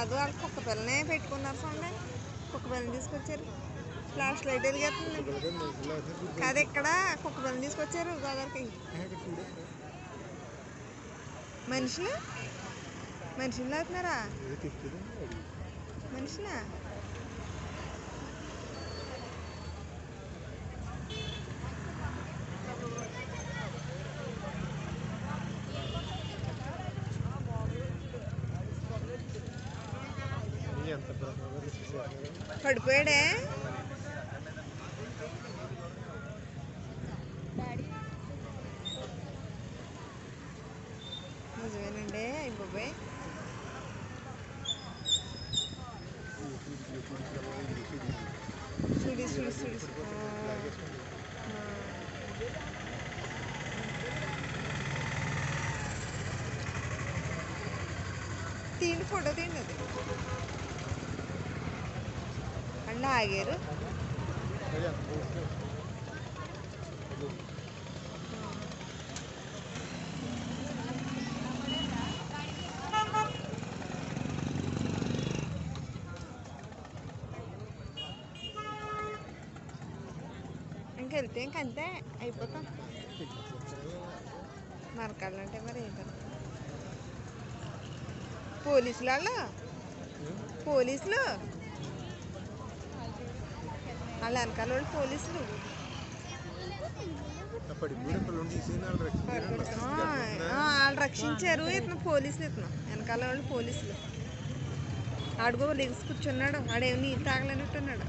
కాదు వాళ్ళు కుక్క పిల్లనే పెట్టుకున్నారు చూడండి. కుక్క పిల్లని తీసుకొచ్చారు. ఫ్లాష్ లైట్ వెలిగేస్తుంది. కాదు ఇక్కడ కుక్క పిల్లని తీసుకొచ్చారు గోదావరికి. మనుషులు అవుతున్నారా? మనుషులా? పడిపోయాడే. నిజమేనండి. అయిపోయి చూడి తీయండి, ఫోటో తీయండి. అది అన్న ఆగారు. ఇంకెళ్తే ఇంకంతే అయిపోతాం. మరకాలంటే మరి ఏంటో పోలీసులు వాళ్ళ వెనకాల వాళ్ళు పోలీసులు వాళ్ళు రక్షించారు. ఇతను పోలీసులు, ఇతను వెనకాల వాళ్ళు పోలీసులు. ఆడుగో లెగిసి కూర్చున్నాడు. ఆడేమి నీళ్ళు తాగలేనట్టున్నాడు.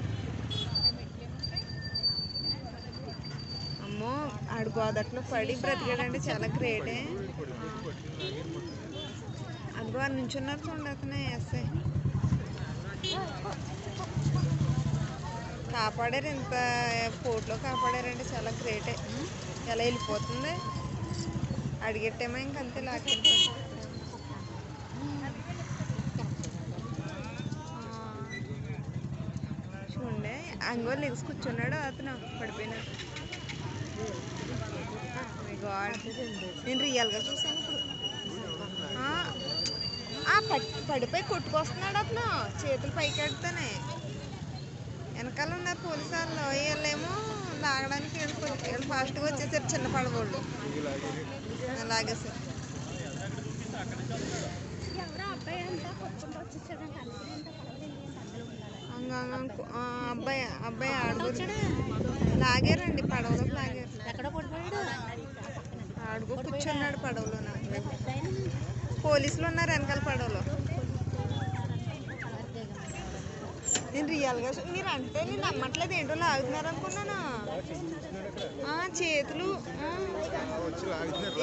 అమ్మో ఆడు గోదాట్లో పడి బ్రతికాడంటే చాలా గ్రేటే. అదిగో అని నుంచున్నారు చూడండి. అతనే ఎస్ఐ కాపాడారు. ఇంత పోర్ట్లో కాపాడారంటే చాలా గ్రేటే. ఎలా వెళ్ళిపోతుంది అడిగెట్టేమో ఇంకంతే లాక్కెళ్ళిపోతుంది. చూడండి అంగోలు లెగిసి కూర్చున్నాడు. అతను పడిపోయినాడు. నేను రియల్గా చూసాను ఇప్పుడు. పడిపోయి కొట్టుకొస్తున్నాడు అతను. చేతులు పైకి ఎడుతానే వెనకాల ఉన్నారు పోలీసు వాళ్ళు. వీళ్ళేమో లాగడానికి వీళ్ళు ఫాస్ట్గా వచ్చేసారు. చిన్న పడవోళ్ళు లాగేసారు. అబ్బాయి ఆడుగు లాగారండి. పడవలోకి లాగారు. ఆడుగు కూర్చున్నాడు పడవలో. పోలీసులు ఉన్నారు వెనకాల పడవలో. నేను రియల్గా మీరు అంటే నేను నమ్మట్లేదు. ఏంటో లాగుతున్నారు అనుకున్నాను. చేతులు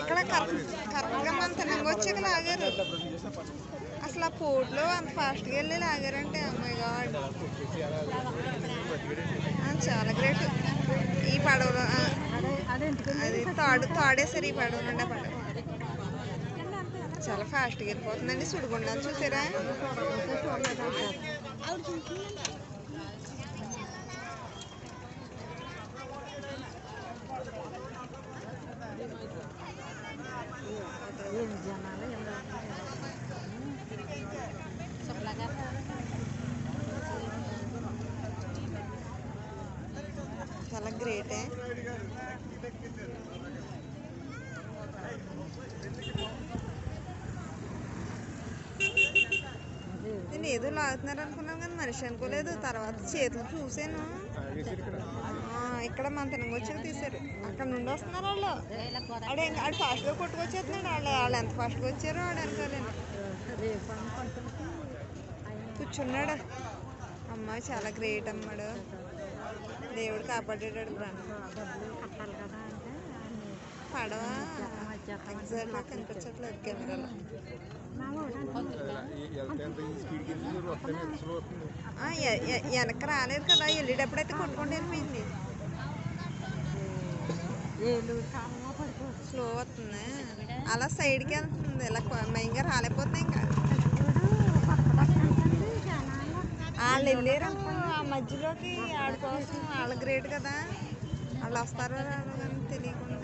ఇక్కడ కరెక్ట్గా మన తినంగా వచ్చాక లాగారు. అసలు ఆ పోర్ట్లో అంత ఫాస్ట్గా వెళ్ళి లాగారంటే అమ్మాయి గాడ్ చాలా గ్రేట్. ఈ పడవలో అది తాడేసారు. ఈ పడవ నుండి ఆ పడవ చాలా ఫాస్ట్గా వెళ్ళిపోతుందండి. సుడిగుండాలు చూసారా? చాలా గ్రేటే. నేను ఏదో లాగుతున్నారు అనుకున్నాను కానీ మనిషి అనుకోలేదు. తర్వాత చేతులు చూసాను. ఇక్కడ మన తినంగా వచ్చాక తీశారు. అక్కడ నుండి వస్తున్నారు వాళ్ళు. ఆడు ఫాస్ట్గా కొట్టుకొచ్చేస్తున్నాడు. వాళ్ళు ఎంత ఫాస్ట్గా వచ్చారో ఆడు అనుకోలేను. కూర్చున్నాడు. అమ్మాయి చాలా గ్రేట్ అమ్మాడు. దేవుడు కాపాడాడు ప్రాణం. పడవ ఎగ్జాక్ట్గా కనిపించట్లేదు కెమెరాలో. వెనక్కి రాలేదు కదా. వెళ్ళేటప్పుడైతే కొట్టుకుంటూ వెళ్ళిపోయింది. స్లో వస్తుంది. అలా సైడ్కి వెళ్తుంది. ఇలా మెయిన్గా రాలేకపోతున్నాయి. ఇంకా వాళ్ళు వెళ్ళారు ఆ మధ్యలోకి. ఆడ కోసం వాళ్ళు గ్రేట్ కదా. వాళ్ళు వస్తారో రాదో కానీ తెలియకుండా